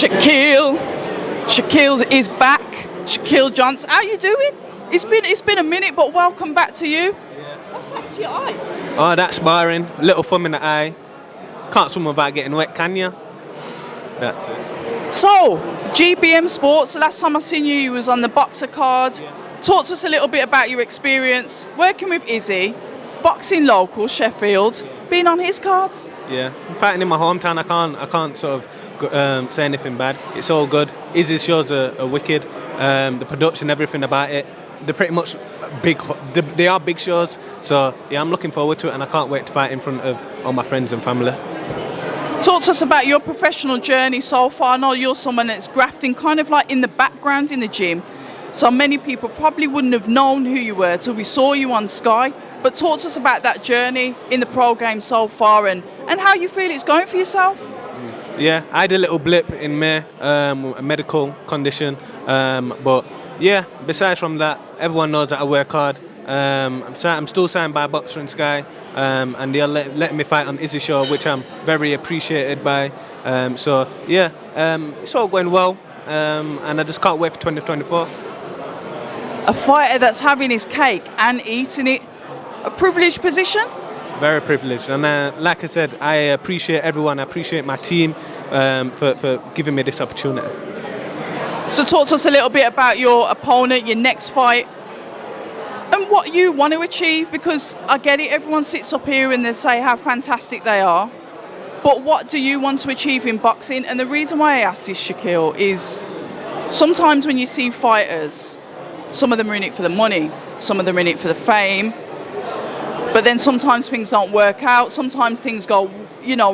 Shakiel is back. Shakiel Johnson, how you doing? It's been a minute, but welcome back to you. What's happened to your eye? Oh, that's sparring. A little thumb in the eye. Can't swim without getting wet, can you? That's it. So, GBM Sports, the last time I seen you, you was on the boxer card. Yeah. Talk to us a little bit about your experience working with Izzy, boxing local, Sheffield, being on his cards. Yeah, I'm fighting in my hometown. I can't sort of say anything bad. It's all good. Izzy's shows are wicked. The production, everything about it. They're pretty much big. They are big shows. So yeah, I'm looking forward to it, and I can't wait to fight in front of all my friends and family. Talk to us about your professional journey so far. I know you're someone that's grafting kind of like in the background in the gym. So many people probably wouldn't have known who you were till we saw you on Sky. But talk to us about that journey in the pro game so far and how you feel it's going for yourself. Yeah, I had a little blip in May, a medical condition. But yeah, besides from that, everyone knows that I work hard. I'm still signed by Boxer and Sky, and they're letting me fight on Izzy show, which I'm very appreciated by. So yeah, it's all going well, and I just can't wait for 2024. A fighter that's having his cake and eating it, a privileged position? Very privileged, and like I said, I appreciate everyone. I appreciate my team for giving me this opportunity. So talk to us a little bit about your opponent, your next fight, and what you want to achieve, because I get it, everyone sits up here and they say how fantastic they are, but what do you want to achieve in boxing? And the reason why I ask this, Shakiel, is sometimes when you see fighters, some of them are in it for the money, some of them are in it for the fame, but then sometimes things don't work out, sometimes things go,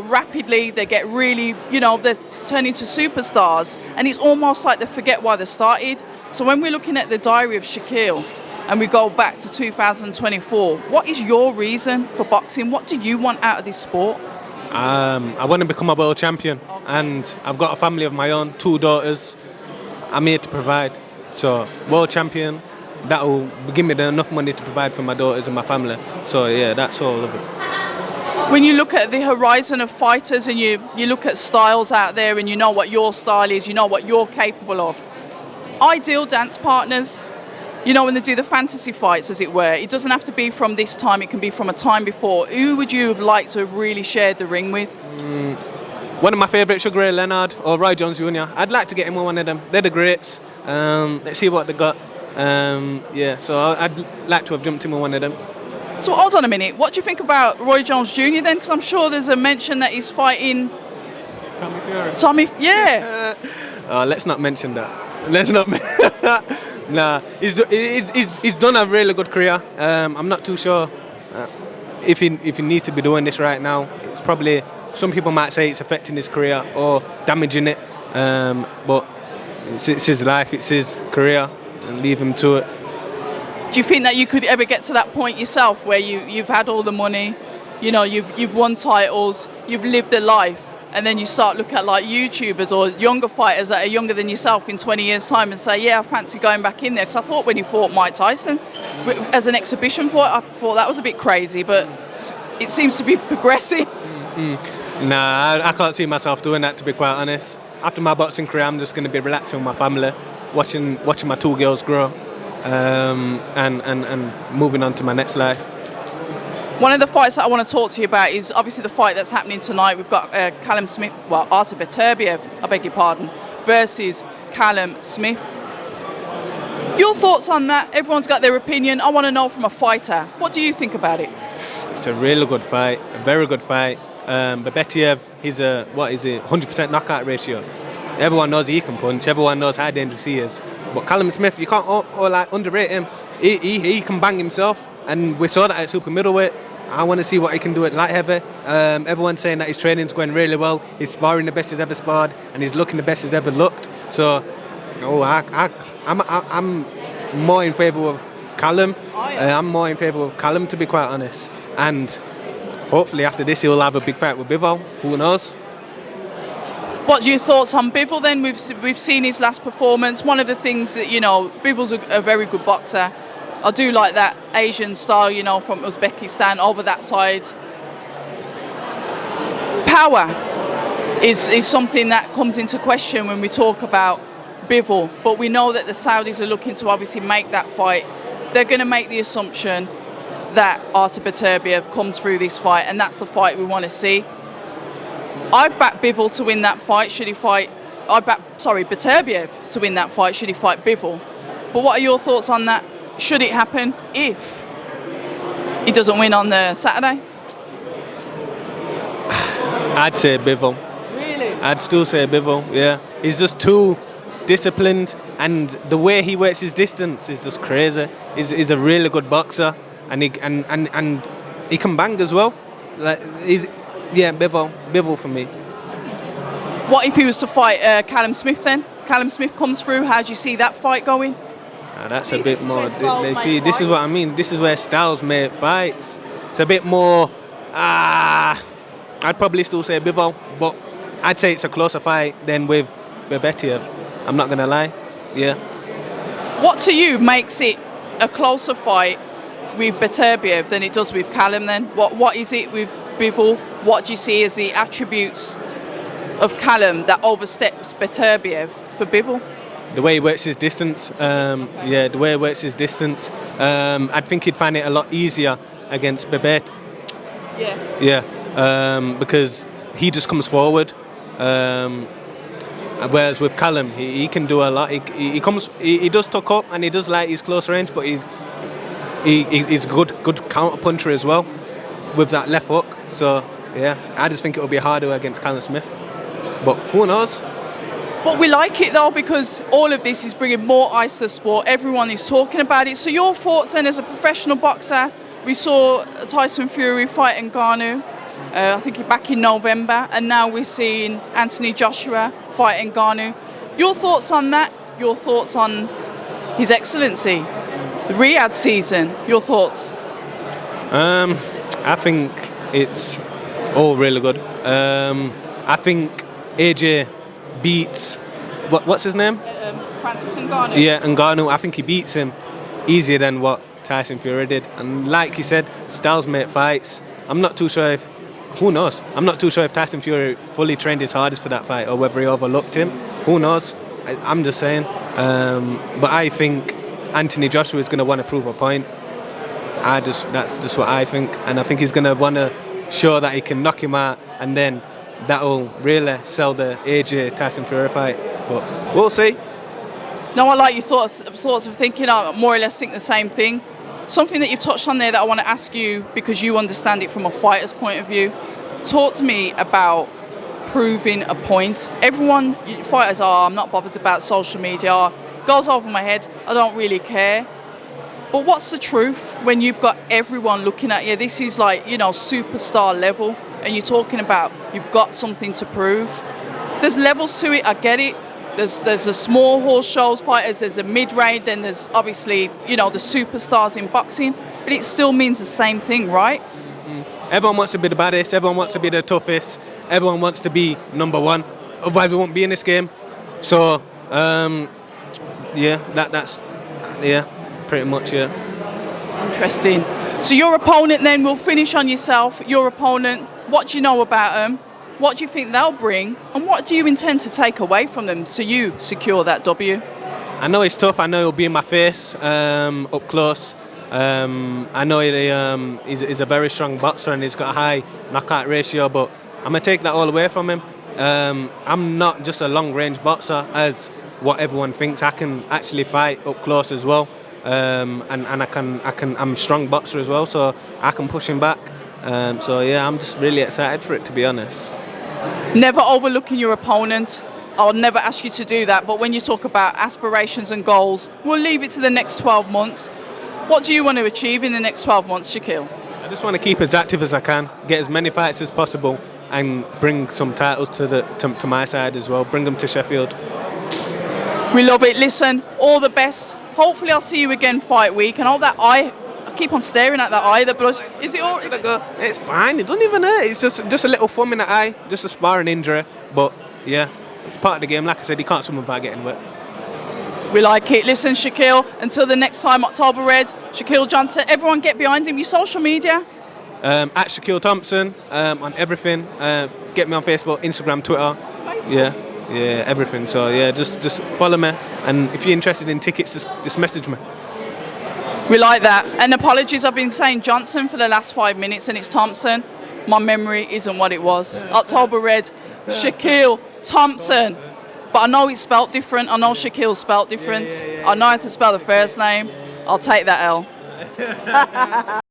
rapidly, they get really, they turn into superstars, and it's almost like they forget why they started. So when we're looking at the diary of Shakiel, and we go back to 2024, what is your reason for boxing? What do you want out of this sport? I want to become a world champion, and I've got a family of my own, 2 daughters. I'm here to provide. So, world champion, that will give me enough money to provide for my daughters and my family. So yeah, that's all of it. When you look at the horizon of fighters and you look at styles out there and you know what your style is, you know what you're capable of, ideal dance partners, when they do the fantasy fights, as it were, it doesn't have to be from this time, it can be from a time before. Who would you have liked to have really shared the ring with? One of my favourites, Sugar Ray Leonard or Roy Jones Jr. I'd like to get him with one of them. They're the greats. Let's see what they got. So I'd like to have jumped in with one of them. So hold on a minute, what do you think about Roy Jones Jr. then? Because I'm sure there's a mention that he's fighting Tommy, yeah. Let's not mention that. Let's not. Nah, he's done a really good career. I'm not too sure if he needs to be doing this right now. It's probably, some people might say it's affecting his career or damaging it. But it's his life, it's his career, and leave him to it. Do you think that you could ever get to that point yourself where you've had all the money, you've won titles, you've lived a life, and then you start looking at like YouTubers or younger fighters that are younger than yourself in 20 years' time and say, yeah, I fancy going back in there? Because I thought when he fought Mike Tyson as an exhibition fight, I thought that was a bit crazy, but it seems to be progressing. Nah, I can't see myself doing that, to be quite honest. After my boxing career, I'm just going to be relaxing with my family, watching my 2 girls grow. And moving on to my next life. One of the fights that I want to talk to you about is obviously the fight that's happening tonight. We've got Callum Smith, Artur Beterbiev, I beg your pardon, versus Callum Smith. Your thoughts on that? Everyone's got their opinion. I want to know from a fighter. What do you think about it? It's a really good fight, a very good fight. Beterbiev, he's 100% knockout ratio. Everyone knows he can punch. Everyone knows how dangerous he is. But Callum Smith, you can't underrate him. He can bang himself, and we saw that at super middleweight. I want to see what he can do at light heavy. Everyone's saying that his training's going really well. He's sparring the best he's ever sparred, and he's looking the best he's ever looked. So, I'm more in favour of Callum. I'm more in favour of Callum, to be quite honest. And hopefully after this he'll have a big fight with Bivol. Who knows? What's your thoughts on Bivol then? We've seen his last performance. One of the things that, Bivol's a very good boxer. I do like that Asian style, from Uzbekistan over that side. Power. is something that comes into question when we talk about Bivol. But we know that the Saudis are looking to obviously make that fight. They're going to make the assumption that Artur Beterbiev comes through this fight, and that's the fight we want to see. I back Bivol to win that fight. Beterbiev to win that fight. Should he fight Bivol? But what are your thoughts on that? Should it happen if he doesn't win on the Saturday? I'd say Bivol. Really? I'd still say Bivol. Yeah, he's just too disciplined, and the way he works his distance is just crazy. He's a really good boxer, and he can bang as well. Bivol for me. What if he was to fight Callum Smith then? Callum Smith comes through. How do you see that fight going? That's a bit more. See, this is what I mean. This is where styles make fights. It's a bit more. I'd probably still say Bivol, but I'd say it's a closer fight than with Beterbiev. I'm not gonna lie. Yeah. What to you makes it a closer fight with Beterbiev than it does with Callum then? What is it with Bivol? What do you see as the attributes of Callum that oversteps Beterbiev for Bivol? The way he works his distance. The way he works his distance. I think he'd find it a lot easier against Beterbiev. Yeah. Yeah. Because he just comes forward. Whereas with Callum, he can do a lot. He does tuck up and he does like his close range, but he's a good counter puncher as well with that left hook. So yeah, I just think it will be harder against Callum Smith. But who knows? But we like it though, because all of this is bringing more eyes to the sport. Everyone is talking about it. So your thoughts then as a professional boxer? We saw Tyson Fury fight Ngannou, I think back in November, and now we're seeing Anthony Joshua fight Ngannou. Your thoughts on that? Your thoughts on His Excellency, the Riyadh season? Your thoughts? I think it's all really good. I think AJ beats what's his name? Francis Ngannou. Yeah, Ngannou. I think he beats him easier than what Tyson Fury did. And like you said, styles make fights. I'm not too sure if. Who knows? I'm not too sure if Tyson Fury fully trained his hardest for that fight or whether he overlooked him. Who knows? I'm just saying. But I think Anthony Joshua is going to want to prove a point. That's just what I think. And I think he's going to want to show that he can knock him out, and then that'll really sell the AJ Tyson Fury fight. But we'll see. No, I like your thoughts of thinking. I more or less think the same thing. Something that you've touched on there that I want to ask you, because you understand it from a fighter's point of view. Talk to me about proving a point. Everyone, fighters are, I'm not bothered about social media, goes over my head, I don't really care. But what's the truth when you've got everyone looking at you? This is like, superstar level, and you're talking about you've got something to prove. There's levels to it, I get it. There's a small horse shows fighters, there's a mid-range, then there's obviously, the superstars in boxing, but it still means the same thing, right? Everyone wants to be the baddest, everyone wants to be the toughest, everyone wants to be number one, otherwise we won't be in this game. So, that's pretty much, yeah. Interesting. So your opponent then, we'll finish on yourself. Your opponent, what do you know about them? What do you think they'll bring? And what do you intend to take away from them so you secure that W? I know he's tough. I know he'll be in my face up close. I know he's a very strong boxer and he's got a high knockout ratio, but I'm going to take that all away from him. I'm not just a long-range boxer as what everyone thinks. I can actually fight up close as well. And I'm a strong boxer as well, so I can push him back. I'm just really excited for it, to be honest. Never overlooking your opponent. I'll never ask you to do that, but when you talk about aspirations and goals, we'll leave it to the next 12 months. What do you want to achieve in the next 12 months, Shakiel? I just want to keep as active as I can, get as many fights as possible, and bring some titles to my side as well, bring them to Sheffield. We love it. Listen, all the best. Hopefully I'll see you again fight week, and all that I keep on staring at that eye, the blood. Is it all? It's fine. It doesn't even hurt. It's just a little thumb in the eye, just a sparring injury. But yeah, it's part of the game. Like I said, you can't swim without getting wet. We like it. Listen, Shakiel, until the next time, October Red, Shakiel Johnson. Everyone get behind him. Your social media. At Shakiel Thompson on everything. Get me on Facebook, Instagram, Twitter. Yeah, everything. So yeah, just follow me. And if you're interested in tickets, just message me. We like that. And apologies, I've been saying Johnson for the last 5 minutes and it's Thompson. My memory isn't what it was. October Red, Shakiel Thompson. But I know it's spelt different. I know Shakiel's spelt different. I know how to spell the first name. I'll take that L.